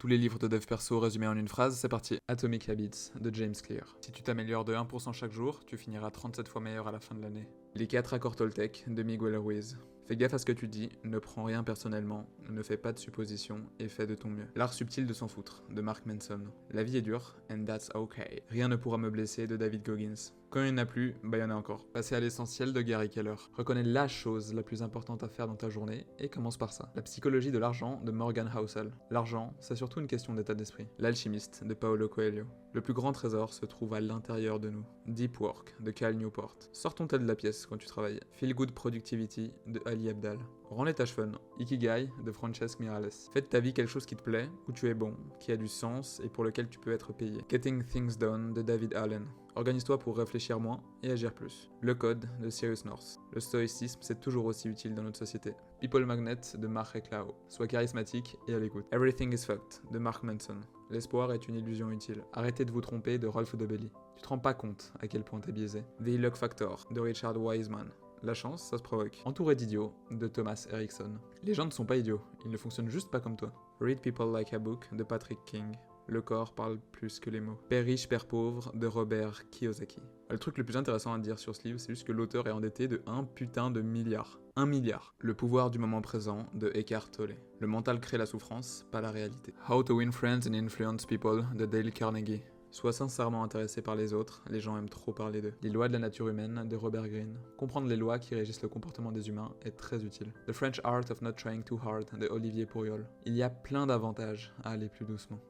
Tous les livres de dev perso résumés en une phrase, c'est parti. Atomic Habits de James Clear. Si tu t'améliores de 1% chaque jour, tu finiras 37 fois meilleur à la fin de l'année. Les 4 accords Toltec de Miguel Ruiz. Fais gaffe à ce que tu dis, ne prends rien personnellement, ne fais pas de suppositions et fais de ton mieux. L'art subtil de s'en foutre de Mark Manson. La vie est dure, and that's okay. Rien ne pourra me blesser de David Goggins. Quand il n'y en a plus, bah il y en a encore. Passer à l'essentiel de Gary Keller. Reconnais la chose la plus importante à faire dans ta journée et commence par ça. La psychologie de l'argent de Morgan Housel. L'argent, c'est surtout une question d'état d'esprit. L'alchimiste de Paulo Coelho. Le plus grand trésor se trouve à l'intérieur de nous. Deep Work de Cal Newport. Sors ton tel de la pièce quand tu travailles. Feel Good Productivity de Ali Abdaal. Rends les tâches fun. Ikigai de Francesc Miralles. Fais de ta vie quelque chose qui te plaît, où tu es bon, qui a du sens et pour lequel tu peux être payé. Getting Things Done de David Allen. Organise-toi pour réfléchir moins et agir plus. Le Code de Cyrus North. Le stoïcisme, c'est toujours aussi utile dans notre société. People Magnet de Mark Reclao. Sois charismatique et à l'écoute. Everything is Fucked de Mark Manson. L'espoir est une illusion utile. Arrêtez de vous tromper de Rolf Dobelli. Tu te rends pas compte à quel point t'es biaisé. The Luck Factor de Richard Wiseman. La chance, ça se provoque. Entouré d'idiots de Thomas Erickson. Les gens ne sont pas idiots, ils ne fonctionnent juste pas comme toi. Read People Like a Book de Patrick King. Le corps parle plus que les mots. Père riche, père pauvre de Robert Kiyosaki. Le truc le plus intéressant à dire sur ce livre, c'est juste que l'auteur est endetté de 1 putain de milliard. 1 milliard. Le pouvoir du moment présent de Eckhart Tolle. Le mental crée la souffrance, pas la réalité. How to Win Friends and Influence People de Dale Carnegie. Sois sincèrement intéressé par les autres, les gens aiment trop parler d'eux. Les lois de la nature humaine de Robert Greene. Comprendre les lois qui régissent le comportement des humains est très utile. The French Art of Not Trying Too Hard de Olivier Pourriol. Il y a plein d'avantages à aller plus doucement.